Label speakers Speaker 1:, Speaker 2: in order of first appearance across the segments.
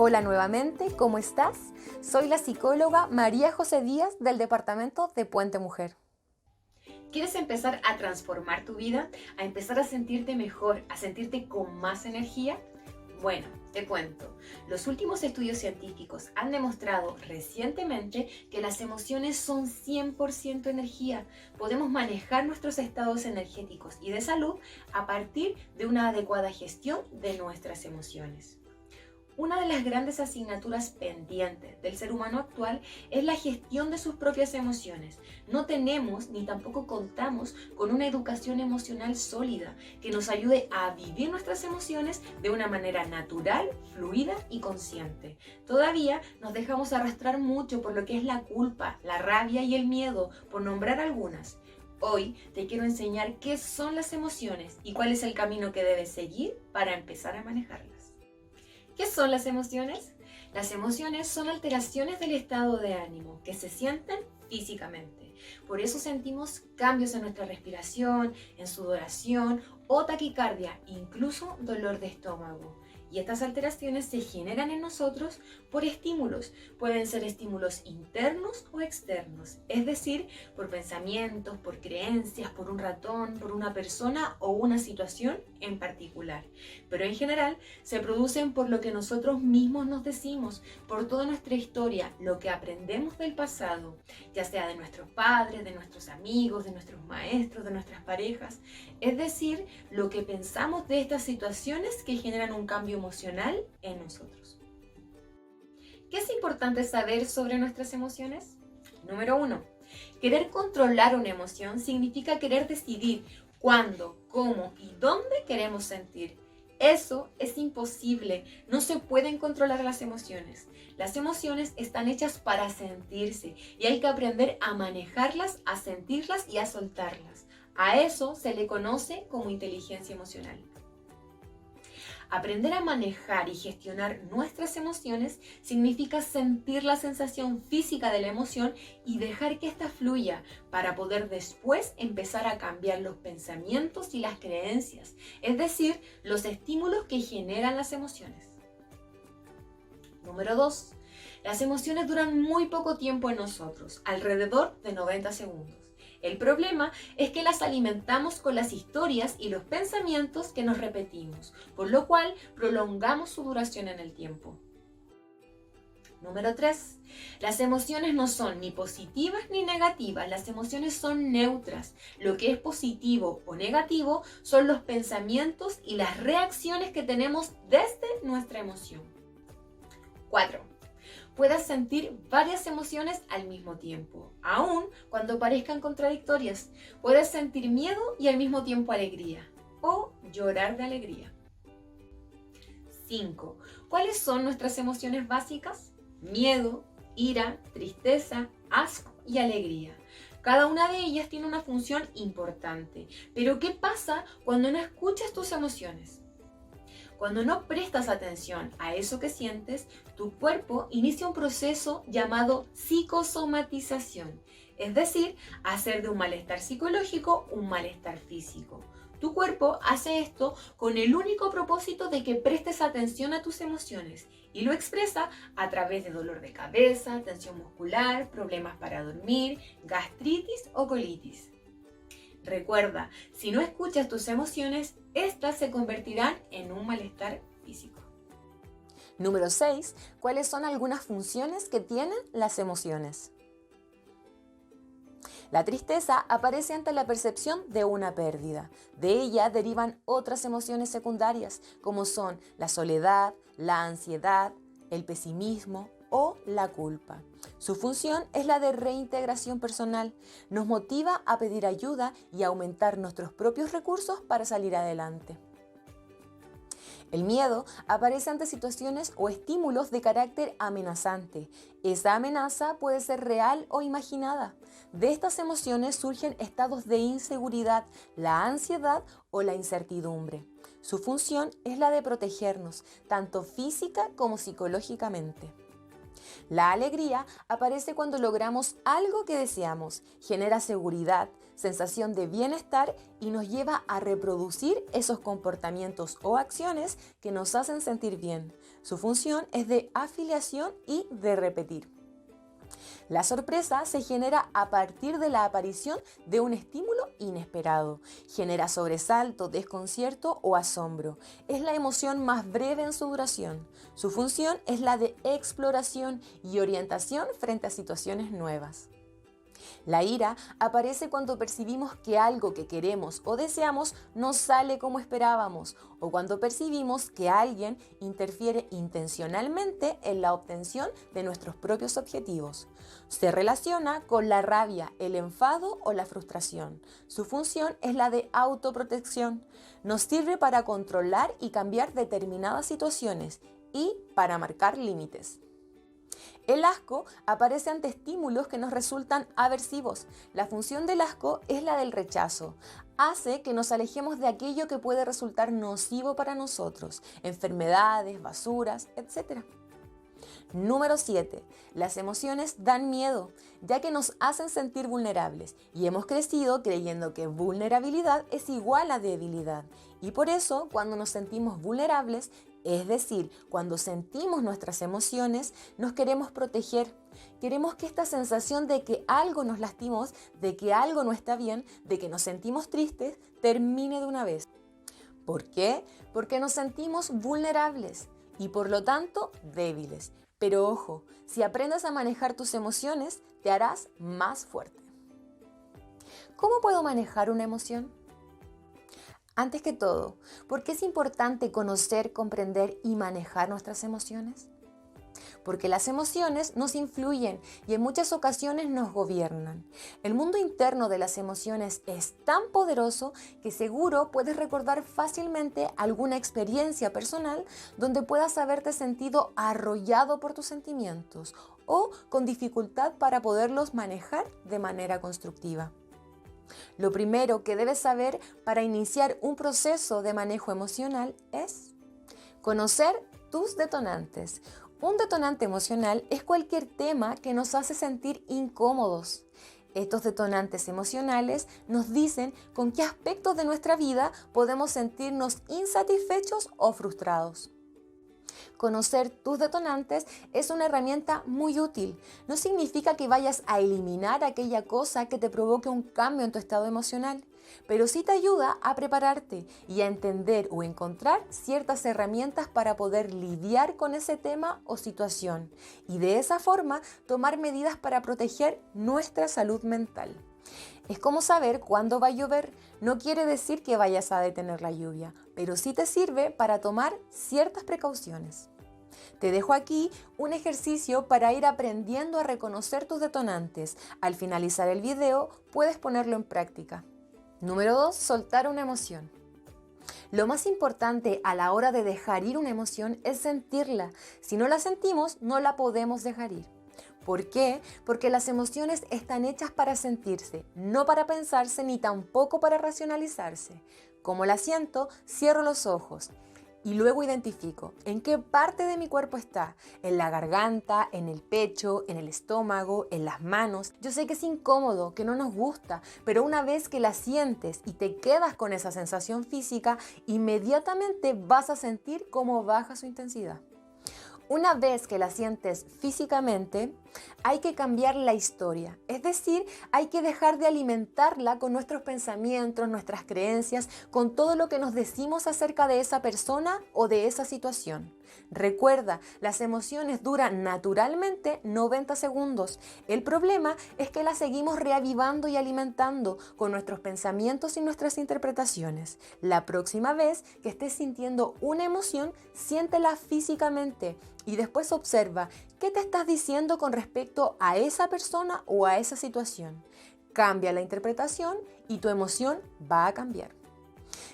Speaker 1: Hola nuevamente, ¿cómo estás? Soy la psicóloga María José Díaz del departamento de Puente Mujer.
Speaker 2: ¿Quieres empezar a transformar tu vida? ¿A empezar a sentirte mejor? ¿A sentirte con más energía? Bueno, te cuento. Los últimos estudios científicos han demostrado recientemente que las emociones son 100% energía. Podemos manejar nuestros estados energéticos y de salud a partir de una adecuada gestión de nuestras emociones. Una de las grandes asignaturas pendientes del ser humano actual es la gestión de sus propias emociones. No tenemos ni tampoco contamos con una educación emocional sólida que nos ayude a vivir nuestras emociones de una manera natural, fluida y consciente. Todavía nos dejamos arrastrar mucho por lo que es la culpa, la rabia y el miedo, por nombrar algunas. Hoy te quiero enseñar qué son las emociones y cuál es el camino que debes seguir para empezar a manejarlas. ¿Qué son las emociones? Las emociones son alteraciones del estado de ánimo que se sienten físicamente. Por eso sentimos cambios en nuestra respiración, en sudoración o taquicardia, incluso dolor de estómago. Y estas alteraciones se generan en nosotros por estímulos. Pueden ser estímulos internos o externos, es decir, por pensamientos, por creencias, por un ratón, por una persona o una situación en particular. Pero en general se producen por lo que nosotros mismos nos decimos, por toda nuestra historia, lo que aprendemos del pasado, ya sea de nuestros padres, de nuestros amigos, de nuestros maestros, de nuestras parejas. Es decir, lo que pensamos de estas situaciones que generan un cambio emocional en nosotros. ¿Qué es importante saber sobre nuestras emociones? Número 1. Querer controlar una emoción significa querer decidir cuándo, cómo y dónde queremos sentir. Eso es imposible, no se pueden controlar las emociones. Las emociones están hechas para sentirse y hay que aprender a manejarlas, a sentirlas y a soltarlas. A eso se le conoce como inteligencia emocional. Aprender a manejar y gestionar nuestras emociones significa sentir la sensación física de la emoción y dejar que ésta fluya para poder después empezar a cambiar los pensamientos y las creencias, es decir, los estímulos que generan las emociones. Número 2. Las emociones duran muy poco tiempo en nosotros, alrededor de 90 segundos. El problema es que las alimentamos con las historias y los pensamientos que nos repetimos, por lo cual prolongamos su duración en el tiempo. Número 3. Las emociones no son ni positivas ni negativas, las emociones son neutras. Lo que es positivo o negativo son los pensamientos y las reacciones que tenemos desde nuestra emoción. 4. Puedas sentir varias emociones al mismo tiempo, aun cuando parezcan contradictorias. Puedes sentir miedo y al mismo tiempo alegría, o llorar de alegría. 5. ¿Cuáles son nuestras emociones básicas? Miedo, ira, tristeza, asco y alegría. Cada una de ellas tiene una función importante. Pero ¿qué pasa cuando no escuchas tus emociones? Cuando no prestas atención a eso que sientes, tu cuerpo inicia un proceso llamado psicosomatización, es decir, hacer de un malestar psicológico un malestar físico. Tu cuerpo hace esto con el único propósito de que prestes atención a tus emociones y lo expresa a través de dolor de cabeza, tensión muscular, problemas para dormir, gastritis o colitis. Recuerda, si no escuchas tus emociones, estas se convertirán en un malestar físico.
Speaker 1: Número 6. ¿Cuáles son algunas funciones que tienen las emociones? La tristeza aparece ante la percepción de una pérdida. De ella derivan otras emociones secundarias, como son la soledad, la ansiedad, el pesimismo o la culpa. Su función es la de reintegración personal. Nos motiva a pedir ayuda y a aumentar nuestros propios recursos para salir adelante. El miedo aparece ante situaciones o estímulos de carácter amenazante. Esa amenaza puede ser real o imaginada. De estas emociones surgen estados de inseguridad, la ansiedad o la incertidumbre. Su función es la de protegernos, tanto física como psicológicamente. La alegría aparece cuando logramos algo que deseamos, genera seguridad, sensación de bienestar y nos lleva a reproducir esos comportamientos o acciones que nos hacen sentir bien. Su función es de afiliación y de repetir. La sorpresa se genera a partir de la aparición de un estímulo inesperado. Genera sobresalto, desconcierto o asombro. Es la emoción más breve en su duración. Su función es la de exploración y orientación frente a situaciones nuevas. La ira aparece cuando percibimos que algo que queremos o deseamos no sale como esperábamos, o cuando percibimos que alguien interfiere intencionalmente en la obtención de nuestros propios objetivos. Se relaciona con la rabia, el enfado o la frustración. Su función es la de autoprotección. Nos sirve para controlar y cambiar determinadas situaciones y para marcar límites. El asco aparece ante estímulos que nos resultan aversivos. La función del asco es la del rechazo. Hace que nos alejemos de aquello que puede resultar nocivo para nosotros, enfermedades, basuras, etc. Número 7. Las emociones dan miedo, ya que nos hacen sentir vulnerables y hemos crecido creyendo que vulnerabilidad es igual a debilidad. Y por eso, cuando nos sentimos vulnerables, es decir, cuando sentimos nuestras emociones, nos queremos proteger. Queremos que esta sensación de que algo nos lastimó, de que algo no está bien, de que nos sentimos tristes, termine de una vez. ¿Por qué? Porque nos sentimos vulnerables y por lo tanto débiles. Pero ojo, si aprendes a manejar tus emociones, te harás más fuerte. ¿Cómo puedo manejar una emoción? Antes que todo, ¿por qué es importante conocer, comprender y manejar nuestras emociones? Porque las emociones nos influyen y en muchas ocasiones nos gobiernan. El mundo interno de las emociones es tan poderoso que seguro puedes recordar fácilmente alguna experiencia personal donde puedas haberte sentido arrollado por tus sentimientos o con dificultad para poderlos manejar de manera constructiva. Lo primero que debes saber para iniciar un proceso de manejo emocional es conocer tus detonantes. Un detonante emocional es cualquier tema que nos hace sentir incómodos. Estos detonantes emocionales nos dicen con qué aspectos de nuestra vida podemos sentirnos insatisfechos o frustrados. Conocer tus detonantes es una herramienta muy útil. No significa que vayas a eliminar aquella cosa que te provoque un cambio en tu estado emocional, pero sí te ayuda a prepararte y a entender o encontrar ciertas herramientas para poder lidiar con ese tema o situación y de esa forma tomar medidas para proteger nuestra salud mental. Es como saber cuándo va a llover. No quiere decir que vayas a detener la lluvia, pero sí te sirve para tomar ciertas precauciones. Te dejo aquí un ejercicio para ir aprendiendo a reconocer tus detonantes. Al finalizar el video puedes ponerlo en práctica. Número 2. Soltar una emoción. Lo más importante a la hora de dejar ir una emoción es sentirla. Si no la sentimos, no la podemos dejar ir. ¿Por qué? Porque las emociones están hechas para sentirse, no para pensarse ni tampoco para racionalizarse. Como la siento, cierro los ojos y luego identifico en qué parte de mi cuerpo está, en la garganta, en el pecho, en el estómago, en las manos. Yo sé que es incómodo, que no nos gusta, pero una vez que la sientes y te quedas con esa sensación física, inmediatamente vas a sentir cómo baja su intensidad. Una vez que la sientes físicamente, hay que cambiar la historia, es decir, hay que dejar de alimentarla con nuestros pensamientos, nuestras creencias, con todo lo que nos decimos acerca de esa persona o de esa situación. Recuerda, las emociones duran naturalmente 90 segundos. El problema es que las seguimos reavivando y alimentando con nuestros pensamientos y nuestras interpretaciones. La próxima vez que estés sintiendo una emoción, siéntela físicamente y después observa qué te estás diciendo con respecto a esa persona o a esa situación. Cambia la interpretación y tu emoción va a cambiar.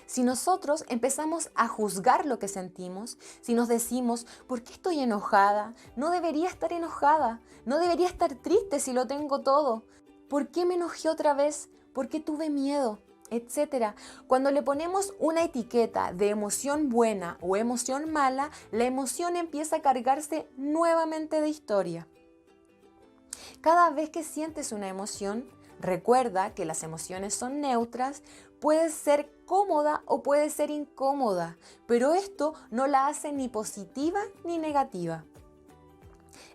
Speaker 1: Si nosotros empezamos a juzgar lo que sentimos, si nos decimos, ¿por qué estoy enojada? No debería estar enojada, no debería estar triste si lo tengo todo. ¿Por qué me enojé otra vez? ¿Por qué tuve miedo? Etcétera. Cuando le ponemos una etiqueta de emoción buena o emoción mala, la emoción empieza a cargarse nuevamente de historia. Cada vez que sientes una emoción, recuerda que las emociones son neutras, puedes ser cómoda o puede ser incómoda, pero esto no la hace ni positiva ni negativa.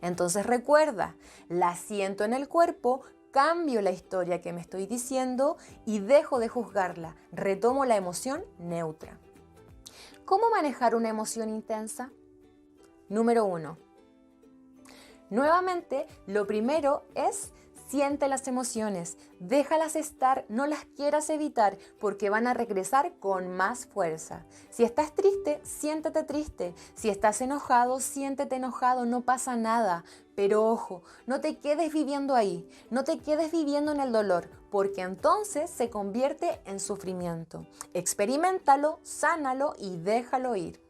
Speaker 1: Entonces recuerda, la siento en el cuerpo, cambio la historia que me estoy diciendo y dejo de juzgarla, retomo la emoción neutra. ¿Cómo manejar una emoción intensa? Número 1. Nuevamente, lo primero es siente las emociones, déjalas estar, no las quieras evitar porque van a regresar con más fuerza. Si estás triste, siéntete triste. Si estás enojado, siéntete enojado, no pasa nada. Pero ojo, no te quedes viviendo ahí, no te quedes viviendo en el dolor, porque entonces se convierte en sufrimiento. Experiméntalo, sánalo y déjalo ir.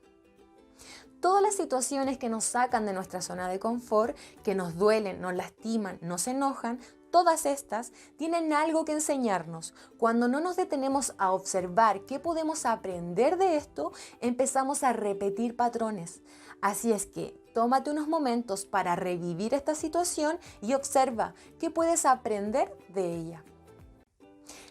Speaker 1: Todas las situaciones que nos sacan de nuestra zona de confort, que nos duelen, nos lastiman, nos enojan, todas estas tienen algo que enseñarnos. Cuando no nos detenemos a observar qué podemos aprender de esto, empezamos a repetir patrones. Así es que tómate unos momentos para revivir esta situación y observa qué puedes aprender de ella.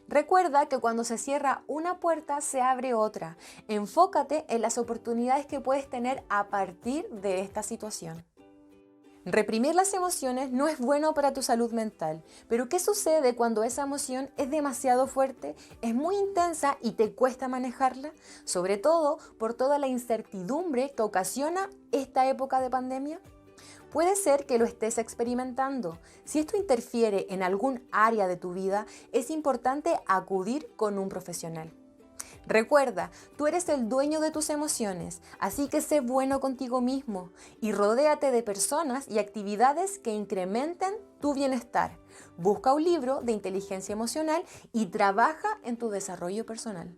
Speaker 1: Recuerda que cuando se cierra una puerta se abre otra. Enfócate en las oportunidades que puedes tener a partir de esta situación. Reprimir las emociones no es bueno para tu salud mental, pero ¿qué sucede cuando esa emoción es demasiado fuerte, es muy intensa y te cuesta manejarla? Sobre todo por toda la incertidumbre que ocasiona esta época de pandemia. Puede ser que lo estés experimentando. Si esto interfiere en algún área de tu vida, es importante acudir con un profesional. Recuerda, tú eres el dueño de tus emociones, así que sé bueno contigo mismo y rodéate de personas y actividades que incrementen tu bienestar. Busca un libro de inteligencia emocional y trabaja en tu desarrollo personal.